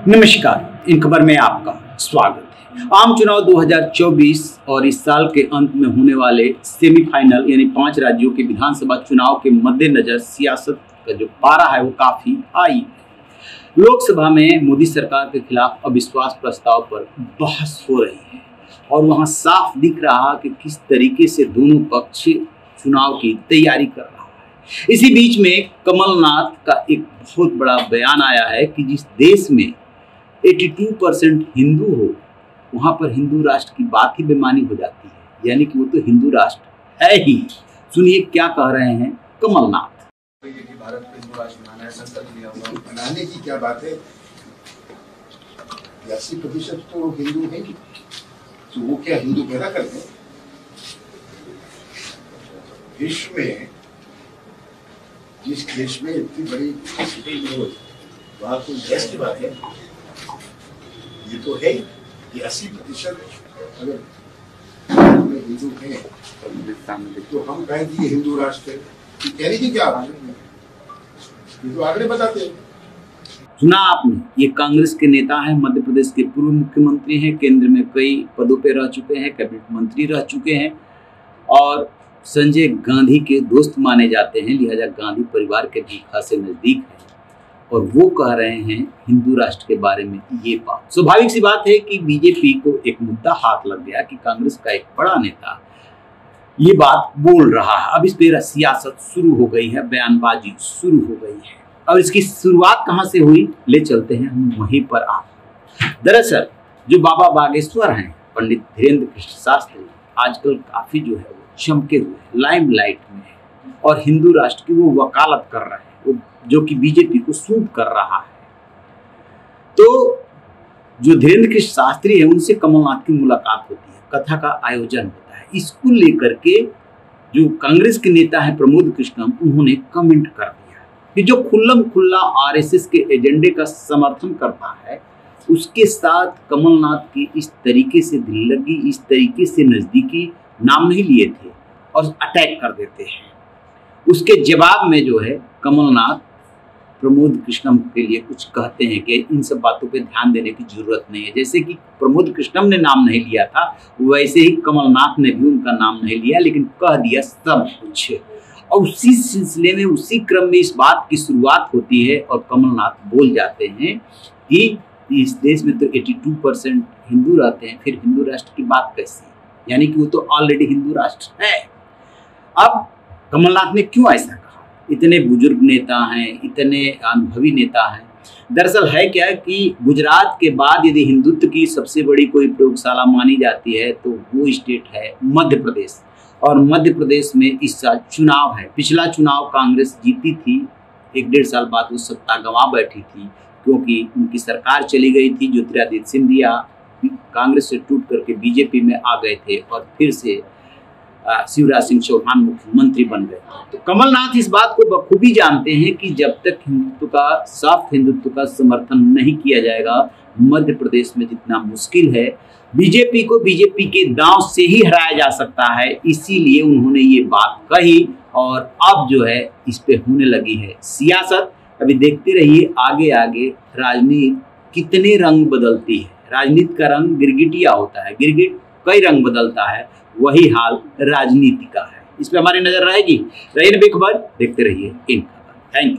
नमस्कार, इन खबर में आपका स्वागत है। आम चुनाव 2024 और इस साल के अंत में होने वाले सेमीफाइनल यानी 5 राज्यों के विधानसभा चुनाव के मद्देनजर सियासत का जो पारा है वो काफी हाई है। लोकसभा में मोदी सरकार के खिलाफ अविश्वास प्रस्ताव पर बहस हो रही है और वहां साफ दिख रहा कि किस तरीके से दोनों पक्ष चुनाव की तैयारी कर रहा है। इसी बीच में कमलनाथ का एक बहुत बड़ा बयान आया है कि जिस देश में 82% हिंदू हो वहां पर हिंदू राष्ट्र की बात ही बेमानी हो जाती है, यानी कि वो तो हिंदू राष्ट्र है ही। सुनिए क्या कह रहे हैं कमलनाथ। भारत को हिंदू राष्ट्र बनाना है, संकल्प लिया हुआ बनाने की क्या बात है। 80% तो हिंदू है ही, तो वो क्या हिंदू पैदा कर दें। विश्व में जिस देश में इतनी बड़ी वहां कोई देश की बात है, ये तो है कि 80% अगर हिंदू हैं तो हम कहें कि हिंदू राष्ट्र है, कहने की क्या बात है, ये तो आंकड़े बताते हैं। सुना आपने, ये कांग्रेस के नेता हैं, मध्य प्रदेश के पूर्व मुख्यमंत्री हैं, केंद्र में कई पदों पे रह चुके हैं, कैबिनेट मंत्री रह चुके हैं और संजय गांधी के दोस्त माने जाते हैं, लिहाजा गांधी परिवार के भी खासे नजदीक हैं और वो कह रहे हैं हिंदू राष्ट्र के बारे में ये बात। स्वाभाविक सी बात है कि बीजेपी को एक मुद्दा हाथ लग गया कि कांग्रेस का एक बड़ा नेता ये बात बोल रहा है। अब इस पर सियासत शुरू हो गई है, बयानबाजी शुरू हो गई है। और इसकी शुरुआत कहाँ से हुई, ले चलते हैं हम वहीं पर। आप दरअसल जो बाबा बागेश्वर हैं, पंडित धीरेन्द्र कृष्ण शास्त्री, आजकल काफी जो है वो चमके हुए लाइमलाइट में है और हिंदू राष्ट्र की वो वकालत कर रहे हैं, जो कि बीजेपी को सूट कर रहा है। तो जो धीरेन्द्र कृष्ण शास्त्री है उनसे कमलनाथ की मुलाकात होती है, कथा का आयोजन होता है। इसको लेकर के जो कांग्रेस के नेता है प्रमोद कृष्णम, उन्होंने कमेंट कर दिया कि जो खुल्लम खुल्ला आरएसएस के एजेंडे का समर्थन करता है उसके साथ कमलनाथ की इस तरीके से दिल लगी, इस तरीके से नजदीकी नाम नहीं लिए थे और अटैक कर देते हैं। उसके जवाब में जो है कमलनाथ प्रमोद कृष्णम के लिए कुछ कहते हैं कि इन सब बातों पे ध्यान देने की जरूरत नहीं है। जैसे कि प्रमोद कृष्णम ने नाम नहीं लिया था, वैसे ही कमलनाथ ने भी उनका नाम नहीं लिया, लेकिन कह दिया सब कुछ। और उसी सिलसिले में, उसी क्रम में इस बात की शुरुआत होती है और कमलनाथ बोल जाते हैं कि इस देश में तो 82% हिंदू रहते हैं, फिर हिंदू राष्ट्र की बात कैसी, यानी कि वो तो ऑलरेडी हिंदू राष्ट्र है। अब कमलनाथ ने क्यों ऐसा कहा? इतने बुजुर्ग नेता हैं, इतने अनुभवी नेता हैं। दरअसल है क्या कि गुजरात के बाद यदि हिंदुत्व की सबसे बड़ी कोई प्रयोगशाला मानी जाती है तो वो स्टेट है मध्य प्रदेश। और मध्य प्रदेश में इस साल चुनाव है। पिछला चुनाव कांग्रेस जीती थी, 1-1.5 साल बाद वो सत्ता गंवा बैठी थी क्योंकि उनकी सरकार चली गई थी। ज्योतिरादित्य सिंधिया कांग्रेस से टूट करके बीजेपी में आ गए थे और फिर से शिवराज सिंह चौहान मुख्यमंत्री बन गए। तो कमलनाथ इस बात को बखूबी जानते हैं कि जब तक हिंदुत्व का, सॉफ्ट हिंदुत्व का समर्थन नहीं किया जाएगा मध्य प्रदेश में जितना मुश्किल है, बीजेपी को बीजेपी के दांव से ही हराया जा सकता है। इसीलिए उन्होंने ये बात कही और अब जो है इस पे होने लगी है सियासत। अभी देखते रहिए आगे आगे राजनीति कितने रंग बदलती है। राजनीति का रंग गिरगिटिया होता है, गिरगिट कई रंग बदलता है, वही हाल राजनीति का है। इस पे हमारी नजर रहेगी। रही खबर, देखते रहिए इन खबर। Thank you.